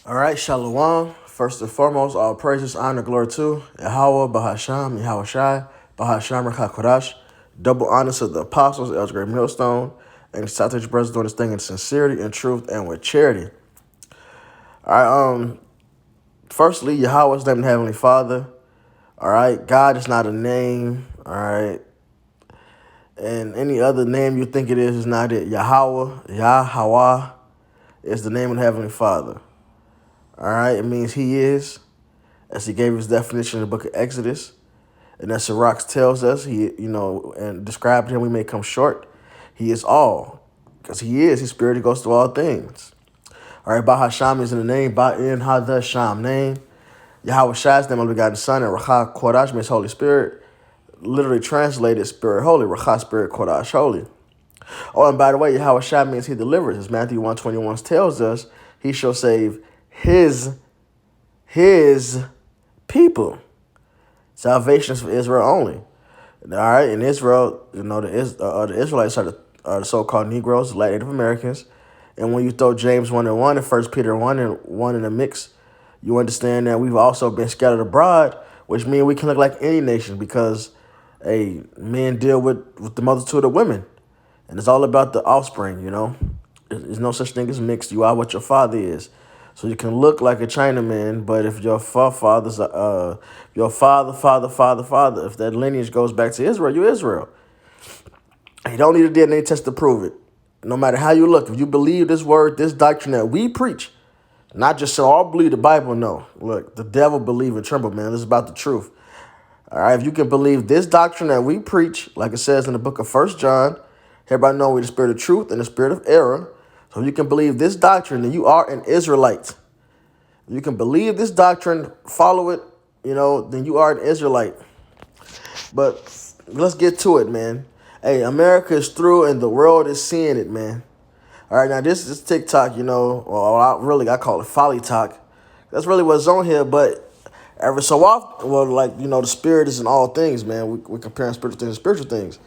All right, Shalom. First and foremost, all praises, honor, glory to Yahweh, Bahasham, Yahweh Shai, Bahasham, Kodash. Double honors to the apostles, Elder Great Millstone, and Southern brothers doing this thing in sincerity and truth and with charity. All right, firstly, Yahweh's name, the Heavenly Father. All right, God is not a name. All right, and any other name you think it is not it. Yahweh is the name of the Heavenly Father. All right, it means He is, as He gave His definition in the book of Exodus. And as Sirach tells us, and described Him, we may come short. He is all, because He is. His Spirit goes through all things. All right, Bahasham is in the name, Ba'in Hadasham, name. Yahweh Shai's name, unbegotten Son, and Racha Kodash means Holy Spirit. Literally translated Spirit Holy, Racha Spirit Kodash Holy. Oh, and by the way, Yahweh Shai means He delivers. As Matthew 1:21 tells us, He shall save His people. Salvation is for Israel only. All right, in Israel, the Israelites are the so-called Negroes, Latin Native Americans. And when you throw James 1 and 1 and 1 Peter 1 and 1 in the mix, you understand that we've also been scattered abroad, which means we can look like any nation because men deal with the multitude of women. And it's all about the offspring, There's no such thing as mixed. You are what your father is. So you can look like a Chinaman, but if your forefathers, your father, if that lineage goes back to Israel, you're Israel. You don't need a DNA test to prove it. No matter how you look, if you believe this word, this doctrine that we preach, not just so all believe the Bible, no. Look, the devil believe and tremble, man. This is about the truth. All right, if you can believe this doctrine that we preach, like it says in the book of 1 John, everybody know we're the spirit of truth and the spirit of error. So if you can believe this doctrine, then you are an Israelite. If you can believe this doctrine, follow it, then you are an Israelite. But let's get to it, man. Hey, America is through and the world is seeing it, man. All right, now this is TikTok, I call it Folly Talk. That's really what's on here, but every so often, the spirit is in all things, man. We're comparing spiritual things to spiritual things.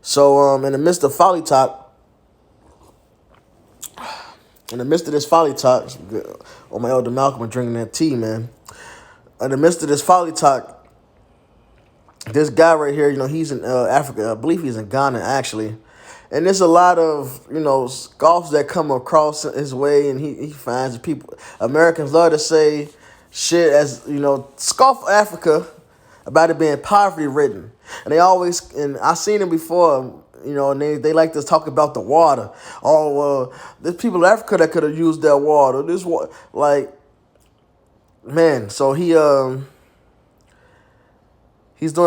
So in the midst of Folly Talk, in the midst of this Folly Talk, on my elder Malcolm and drinking that tea, man. In the midst of this Folly Talk, this guy right here, he's in Africa. I believe he's in Ghana, actually. And there's a lot of, scoffs that come across his way, and he finds people. Americans love to say shit as, scoff Africa about it being poverty-ridden. And they always, and I've seen it before, and they like to talk about the water. Oh, well, there's people in Africa that could have used that water. This water, man, so he's doing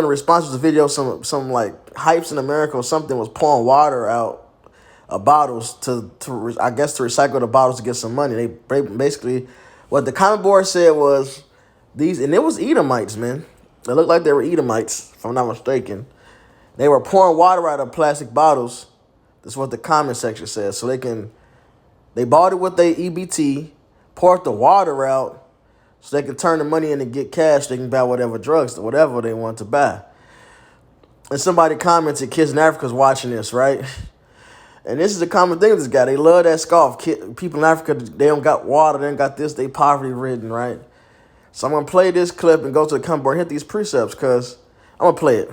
a response to the video. Some like hypes in America or something was pouring water out of bottles to recycle the bottles to get some money. They basically, what the comment board said was these, and it was Edomites, man. They looked like they were Edomites, if I'm not mistaken. They were pouring water out of plastic bottles. That's what the comment section says. So they bought it with their EBT, poured the water out, so they can turn the money in and get cash. They can buy whatever drugs, whatever they want to buy. And somebody commented, kids in Africa's watching this, right? And this is a common thing with this guy. They love that scoff. People in Africa, they don't got water, they don't got this, they poverty-ridden, right? So I'm going to play this clip and go to the comment board and hit these precepts because I'm going to play it.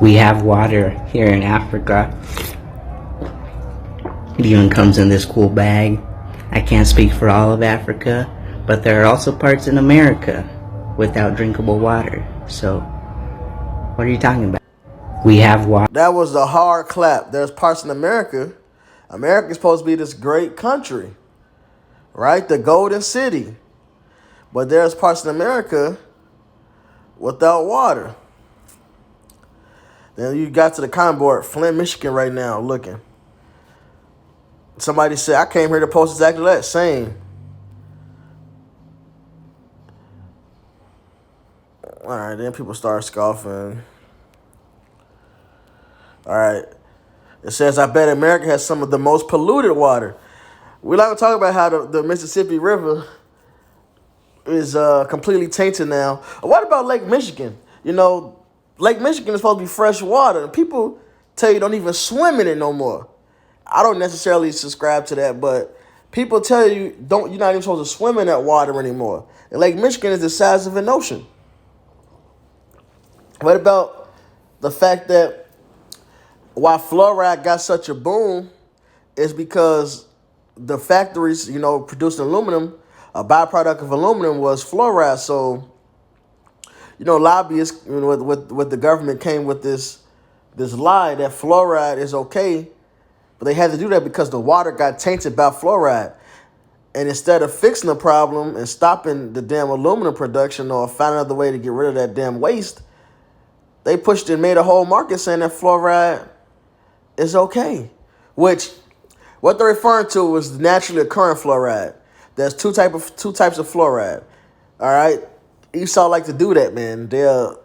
We have water here in Africa. It even comes in this cool bag. I can't speak for all of Africa, but there are also parts in America without drinkable water. So, what are you talking about? We have water. That was a hard clap. There's parts in America. America is supposed to be this great country, right? The Golden City. But there's parts in America without water. Then you got to the comment board, Flint, Michigan right now, looking. Somebody said, I came here to post exactly that, same. All right, then people start scoffing. All right. It says, I bet America has some of the most polluted water. We like to talk about how the Mississippi River is completely tainted now. What about Lake Michigan? Lake Michigan is supposed to be fresh water. And people tell you don't even swim in it no more. I don't necessarily subscribe to that, but People tell you you're not even supposed to swim in that water anymore. And Lake Michigan is the size of an ocean. What about the fact that why fluoride got such a boom is because the factories, producing aluminum, a byproduct of aluminum was fluoride. So, lobbyists, with the government came with this lie that fluoride is okay, but they had to do that because the water got tainted by fluoride. And instead of fixing the problem and stopping the damn aluminum production or finding another way to get rid of that damn waste, they pushed and made a whole market saying that fluoride is okay. Which, what they're referring to was naturally occurring fluoride. There's two types of fluoride. All right, Esau like to do that, man. They'll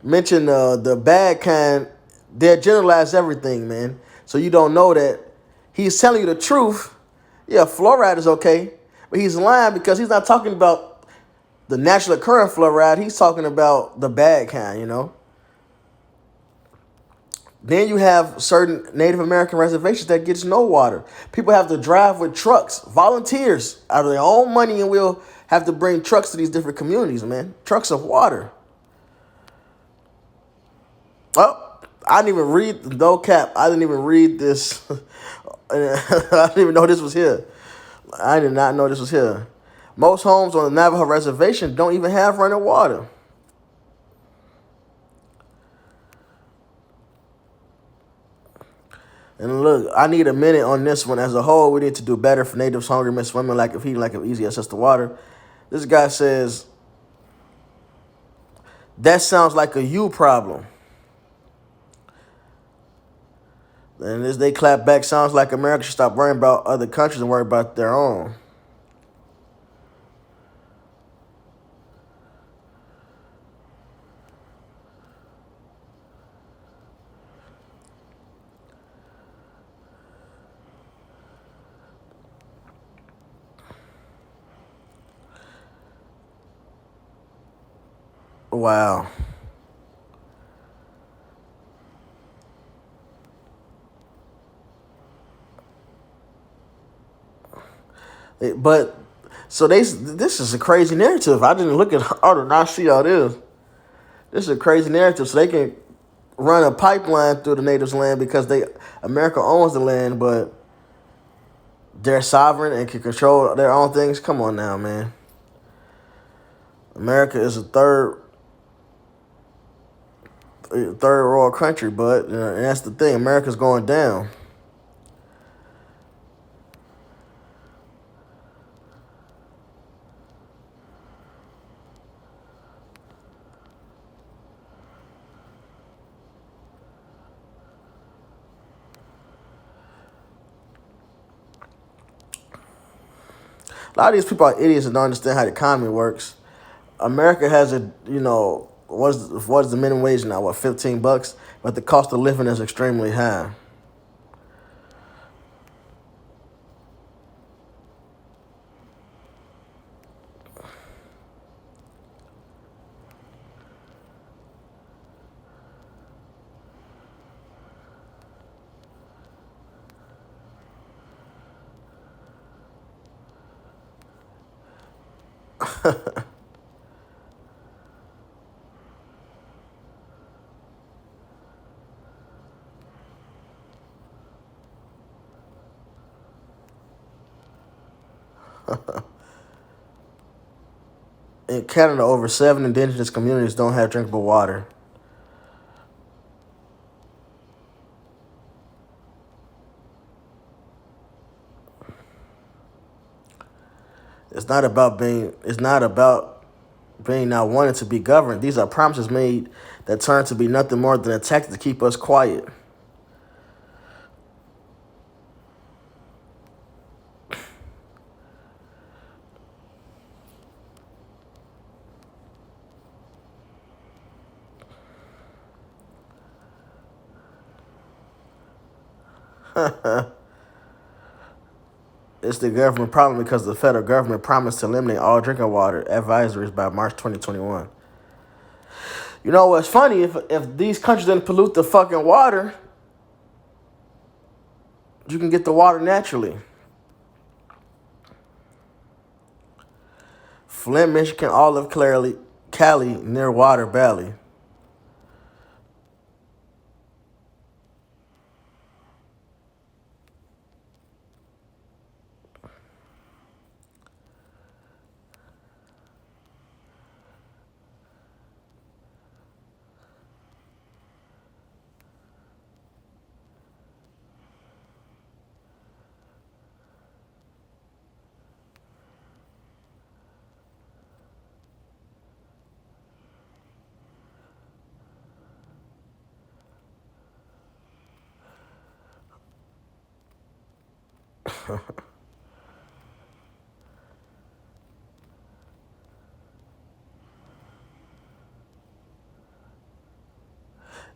mention the bad kind. They'll generalize everything, man. So you don't know that he's telling you the truth. Yeah, fluoride is okay, but he's lying because he's not talking about the naturally occurring fluoride. He's talking about the bad kind. Then you have certain Native American reservations that gets no water. People have to drive with trucks, volunteers out of their own money, and we'll have to bring trucks to these different communities, man. Trucks of water. Oh, I didn't even read, no cap, I didn't even read this. I didn't even know this was here. I did not know this was here. Most homes on the Navajo reservation don't even have running water. And look, I need a minute on this one. As a whole, we need to do better for natives hungry, miss swimming, like if eating, like if easy access to water. This guy says, that sounds like a you problem. And as they clap back, sounds like America should stop worrying about other countries and worry about their own. Wow. But so this is a crazy narrative. I didn't look at I did not see all this. This is a crazy narrative. So they can run a pipeline through the natives' land because America owns the land, but they're sovereign and can control their own things. Come on now, man. America is a third world country, but and that's the thing. America's going down. A lot of these people are idiots and don't understand how the economy works. America has what's the minimum wage now? What, $15? But the cost of living is extremely high. In Canada, over 7 indigenous communities don't have drinkable water. It's not about being not wanting to be governed. These are promises made that turn to be nothing more than a tactic to keep us quiet. It's the government problem because the federal government promised to eliminate all drinking water advisories by March 2021. You know what's funny? If these countries didn't pollute the fucking water, you can get the water naturally. Flint, Michigan, Olive, Cali, near Water Valley.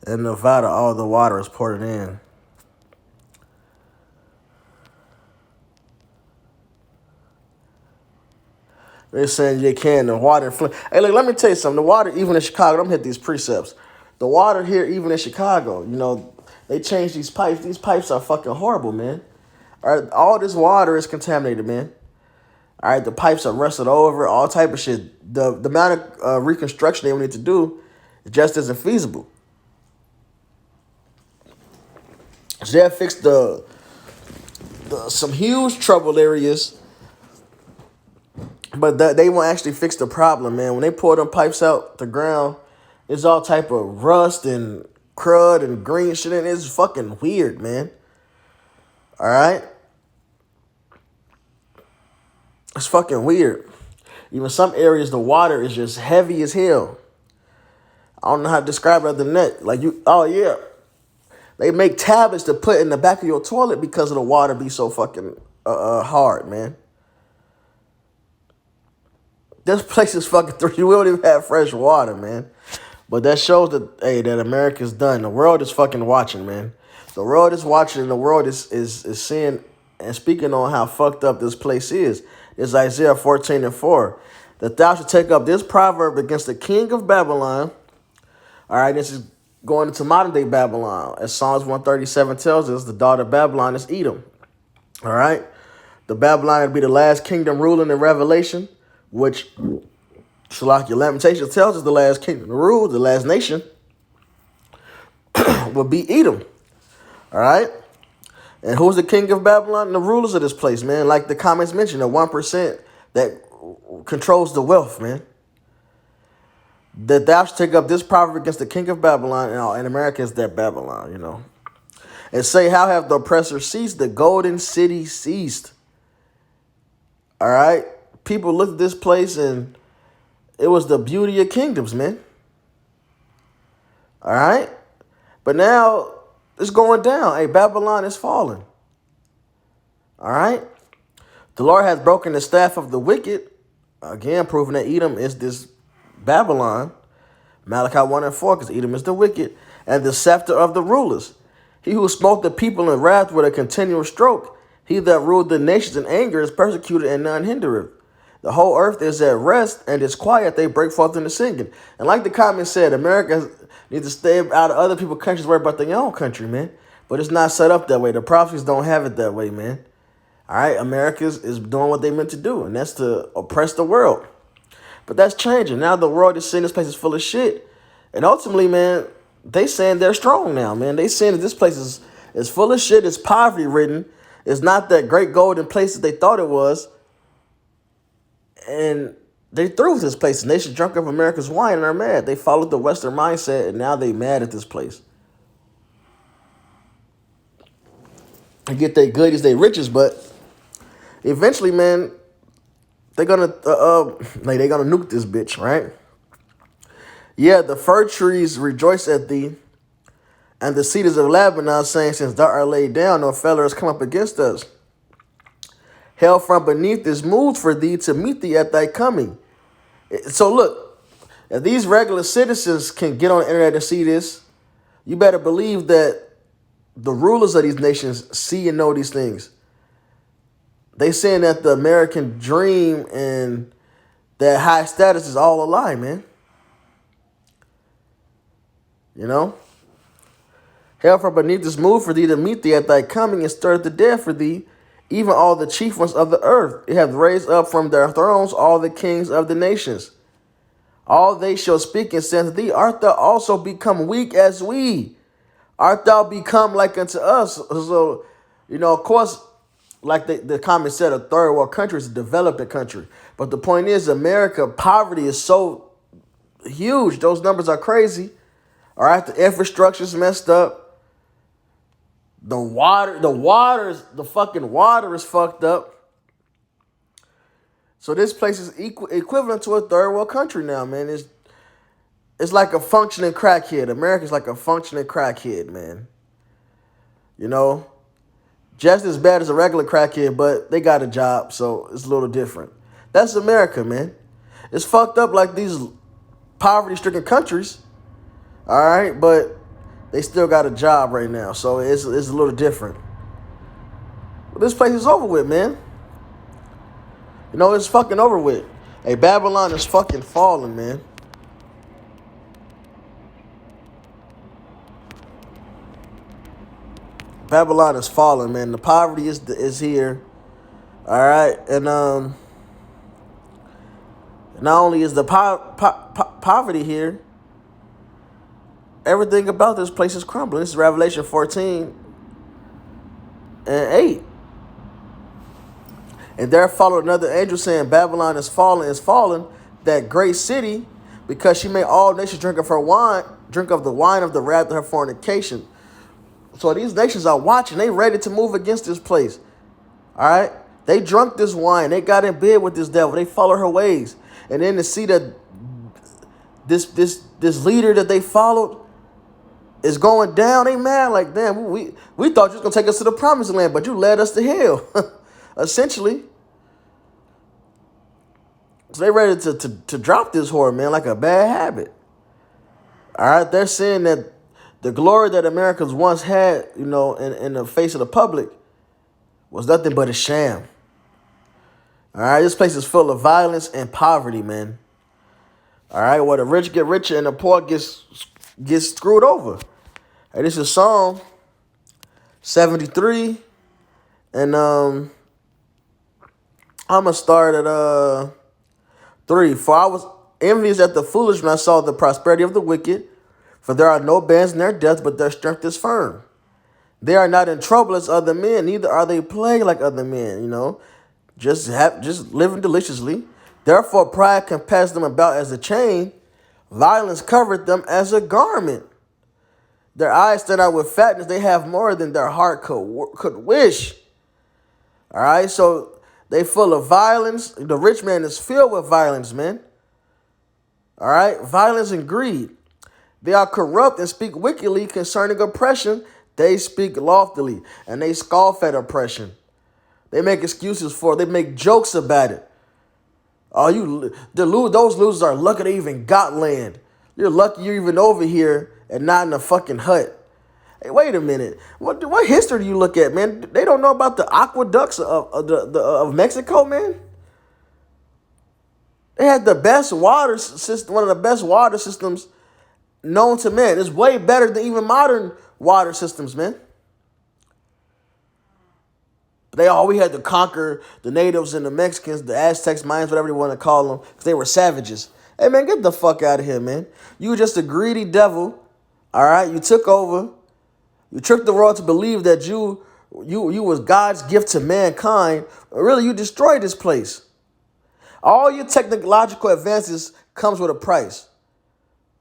In Nevada, all the water is poured in. They're saying you can. The water in Flint. Hey, look, let me tell you something. The water, even in Chicago, I'm hit these precepts. The water here, even in Chicago, they changed these pipes. These pipes are fucking horrible, man. All right, all this water is contaminated, man. All right, the pipes are rusted over, all type of shit. The amount of reconstruction they need to do just isn't feasible. So they have fixed some huge trouble areas, but they won't actually fix the problem, man. When they pour them pipes out the ground, there's all type of rust and crud and green shit in it. It's fucking weird, man. All right? It's fucking weird. Even some areas, the water is just heavy as hell. I don't know how to describe it other than that. Oh yeah. They make tablets to put in the back of your toilet because of the water be so fucking hard, man. This place is fucking through. You don't even have fresh water, man. But that shows that America's done. The world is fucking watching, man. The world is watching, and the world is seeing and speaking on how fucked up this place is. It's Isaiah 14:4. That thou should take up this proverb against the king of Babylon. All right, this is going into modern day Babylon. As Psalms 137 tells us, the daughter of Babylon is Edom. All right. The Babylon would be the last kingdom ruling in Revelation, which Shalakia Lamentations tells us the last kingdom to rule, the last nation, would be Edom. All right. And who's the king of Babylon? The rulers of this place, man. Like the comments mentioned, the 1% that controls the wealth, man. That thou should take up this proverb against the king of Babylon, and America is that Babylon, And say, how have the oppressor ceased? The golden city ceased. All right? People looked at this place, and it was the beauty of kingdoms, man. All right? But now, it's going down. Hey, Babylon is falling. All right? The Lord has broken the staff of the wicked. Again, proving that Edom is this Babylon. Malachi 1:4, because Edom is the wicked. And the scepter of the rulers. He who smote the people in wrath with a continual stroke. He that ruled the nations in anger is persecuted and none hindereth. The whole earth is at rest and is quiet. They break forth into singing. And like the comment said, America needs to stay out of other people's countries, worry about their own country, man. But it's not set up that way. The prophecies don't have it that way, man. All right, America is doing what they meant to do, and that's to oppress the world. But that's changing. Now the world is seeing this place is full of shit. And ultimately, man, they saying they're strong now, man. They saying that this place is full of shit. It's poverty-ridden. It's not that great golden place that they thought it was. And they threw this place. And they should drunk up America's wine and are mad. They followed the Western mindset, and now they mad at this place. They get their goodies, their riches, but eventually, man, they're gonna nuke this bitch, right? Yeah, the fir trees rejoice at thee, and the cedars of Lebanon, saying, since thou art laid down, no feller has come up against us. Hell from beneath is moved for thee to meet thee at thy coming. So look, if these regular citizens can get on the internet and see this, you better believe that the rulers of these nations see and know these things. They saying that the American dream and that high status is all a lie, man. Hell from beneath is moved for thee to meet thee at thy coming, and stir the dead for thee, even all the chief ones of the earth. It hath raised up from their thrones all the kings of the nations. All they shall speak and say unto thee, art thou also become weak as we? Art thou become like unto us? So, of course, like the comment said, a third world country is a developing country. But the point is, America, poverty is so huge. Those numbers are crazy. All right, the infrastructure's messed up. The fucking water is fucked up. So this place is equivalent to a third world country now, man. It's like a functioning crackhead. America's like a functioning crackhead, man. Just as bad as a regular crackhead, but they got a job, so it's a little different. That's America, man. It's fucked up like these poverty-stricken countries, all right, but they still got a job right now, so it's a little different. But this place is over with, man. It's fucking over with. Hey, Babylon is fucking falling, man. Babylon is falling, man. The poverty is here. All right, and not only is the poverty here, everything about this place is crumbling. This is Revelation 14 and 8. And there followed another angel saying, Babylon is fallen, that great city, because she made all nations drink of the wine of the wrath of her fornication. So these nations are watching. They ready to move against this place. All right? They drunk this wine. They got in bed with this devil. They follow her ways. And then to see that this leader that they followed is going down, they mad like, damn, we thought you was going to take us to the promised land, but you led us to hell, essentially. So they ready to drop this whore, man, like a bad habit. All right? They're saying that the glory that Americans once had, in the face of the public was nothing but a sham. All right, this place is full of violence and poverty, man. All right, where the rich get richer and the poor gets screwed over. Hey, this is Psalm 73, and I'm gonna start at 3. For I was envious at the foolish when I saw the prosperity of the wicked. For there are no bands in their death, but their strength is firm. They are not in trouble as other men, neither are they plagued like other men, just living deliciously. Therefore pride compassed them about as a chain, violence covered them as a garment. Their eyes stand out with fatness, they have more than their heart could wish. All right, so they full of violence. The rich man is filled with violence, man. All right, violence and greed. They are corrupt and speak wickedly concerning oppression. They speak loftily, and they scoff at oppression. They make excuses for it. They make jokes about it. Those losers are lucky they even got land. You're lucky you're even over here and not in a fucking hut. Hey, wait a minute. What history do you look at, man? They don't know about the aqueducts of Mexico, man. They had the best water system, one of the best water systems known to man. It's way better than even modern water systems, man. We had to conquer the natives and the Mexicans, the Aztecs, Mayans, whatever you want to call them, because they were savages. Hey, man, get the fuck out of here, man. You were just a greedy devil, all right? You took over. You tricked the world to believe that you was God's gift to mankind. Really, you destroyed this place. All your technological advances comes with a price.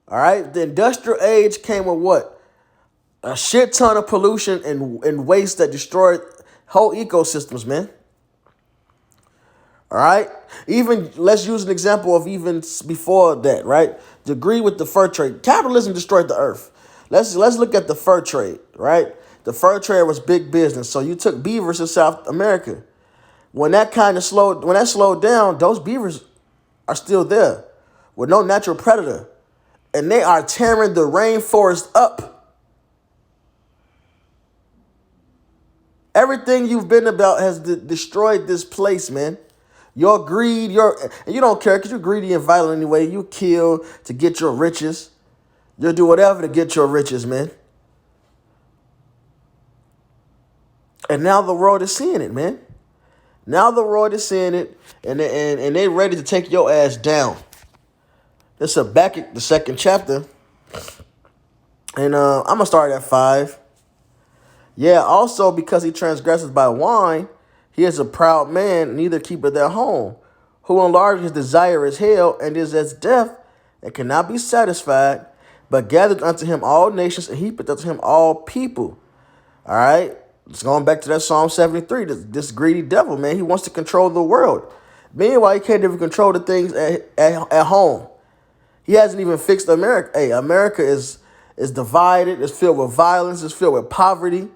All right, the industrial age came with what? A shit ton of pollution and waste that destroyed whole ecosystems, man. All right, even let's use an example of even before that, right? The agree with the fur trade. Capitalism destroyed the earth. Let's look at the fur trade, right? The fur trade was big business. So you took beavers in South America. When that slowed down, those beavers are still there with no natural predator. And they are tearing the rainforest up. Everything you've been about has destroyed this place, man. Your greed, and you don't care because you're greedy and violent anyway. You kill to get your riches. You'll do whatever to get your riches, man. And now the world is seeing it, man. Now the world is seeing it, and they ready to take your ass down. This is Habakkuk, the 2nd chapter. And I'm going to start at 5. Yeah, also because he transgresses by wine, he is a proud man, neither keepeth their home, who enlarges his desire is hell, and is as death, and cannot be satisfied, but gathered unto him all nations, and heapeth unto him all people. All right? It's going back to that Psalm 73. This greedy devil, man, he wants to control the world. Meanwhile, he can't even control the things at home. He hasn't even fixed America. Hey, America is divided. It's filled with violence. It's filled with poverty.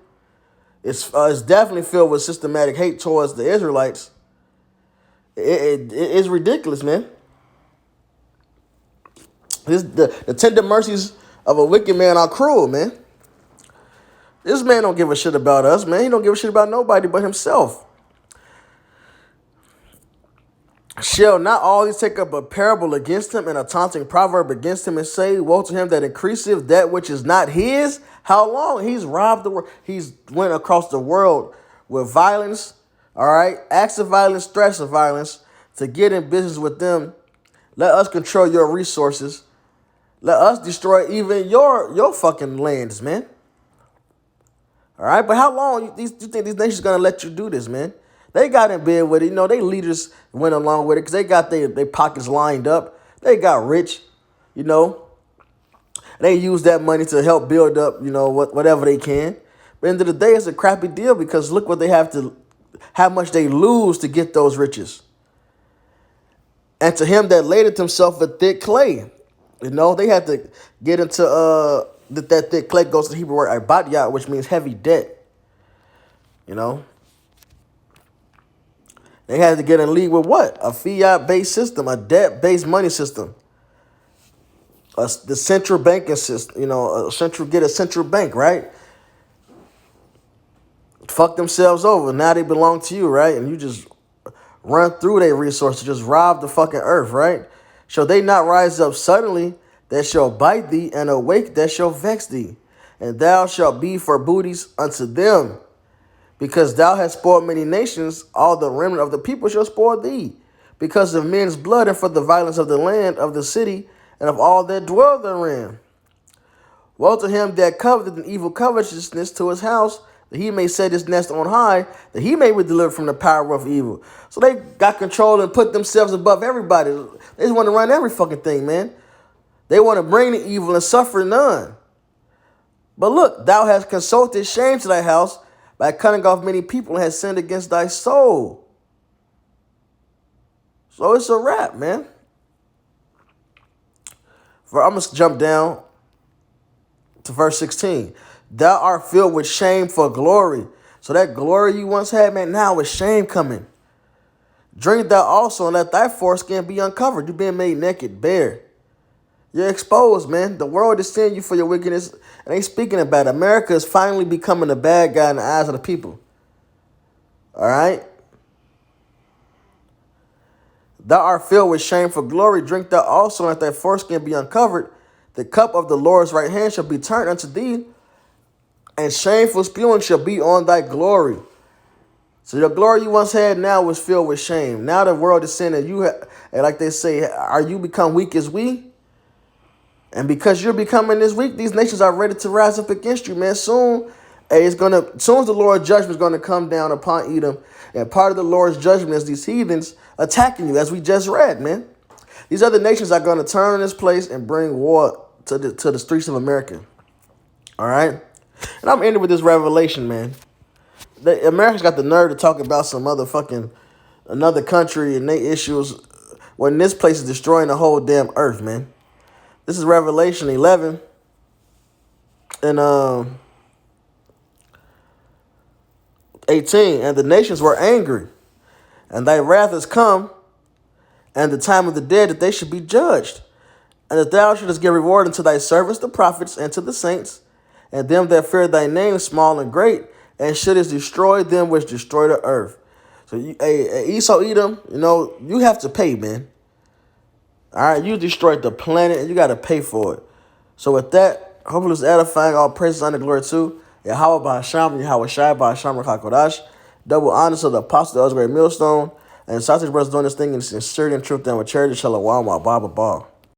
It's definitely filled with systematic hate towards the Israelites. It's ridiculous, man. The tender mercies of a wicked man are cruel, man. This man don't give a shit about us, man. He don't give a shit about nobody but himself. Shall not all these take up a parable against him and a taunting proverb against him and say, woe to him that increaseth that which is not his? How long? He's robbed the world. He's went across the world with violence, all right? Acts of violence, threats of violence, to get in business with them. Let us control your resources. Let us destroy even your fucking lands, man. All right? But how long you think these nations going to let you do this, man? They got in bed with it. You know, they leaders went along with it because they got their pockets lined up. They got rich, you know. They use that money to help build up, you know, whatever they can. But at the end of the day, it's a crappy deal because look what they have to, how much they lose to get those riches. And to him that ladeth himself with thick clay, you know, they had to get into that thick clay goes to the Hebrew word abadyat, which means heavy debt. You know. They had to get in league with what? A fiat-based system, a debt-based money system. The central banking system, you know, get a central bank, right? Fuck themselves over. Now they belong to you, right? And you just run through their resources, just rob the fucking earth, right? Shall they not rise up suddenly that shall bite thee, and awake that shall vex thee? And thou shalt be for booties unto them. Because thou hast spoiled many nations, all the remnant of the people shall spoil thee, because of men's blood and for the violence of the land, of the city, and of all that dwell therein. Woe to him that coveteth an evil covetousness to his house, that he may set his nest on high, that he may be delivered from the power of evil. So they got control and put themselves above everybody. They just want to run every fucking thing, man. They want to bring the evil and suffer none. But look, thou hast consulted shame to thy house, by cutting off many people, and has sinned against thy soul. So it's a wrap, man. I'm going to jump down to verse 16. Thou art filled with shame for glory. So that glory you once had, man, now with shame coming. Drink thou also, and let thy foreskin be uncovered. You're being made naked, bare. You're exposed, man. The world is seeing you for your wickedness, and they speaking about it. America is finally becoming a bad guy in the eyes of the people. All right? Thou art filled with shame for glory. Drink thou also, and let thy foreskin be uncovered. The cup of the Lord's right hand shall be turned unto thee, and shameful spewing shall be on thy glory. So the glory you once had now was filled with shame. Now the world is saying that and like they say, are you become weak as we? And because you're becoming this weak, these nations are ready to rise up against you, man. Soon as the Lord's judgment is going to come down upon Edom, and part of the Lord's judgment is these heathens attacking you, as we just read, man. These other nations are going to turn on this place and bring war to the streets of America. All right? And I'm ending with this revelation, man. America's got the nerve to talk about some another country and their issues when this place is destroying the whole damn earth, man. This is Revelation 11. And 18. And the nations were angry, and thy wrath is come, and the time of the dead that they should be judged. And that thou shouldest give reward unto thy servants, the prophets, and to the saints, and them that fear thy name, small and great, and shouldest destroy them which destroy the earth. So Esau, Edom, you know, you have to pay, man. All right, you destroyed the planet, and you got to pay for it. So with that, hopefully it's edifying. All praises, honor, glory to Yahweh Ba'Hasham, Yahweh Shai Ba'Hasham, Rakakodash. Double honors of the Apostle of the Great Millstone. And Sausage Brothers doing this thing in sincerity and truth and with charity. Shalom, Baba Ball.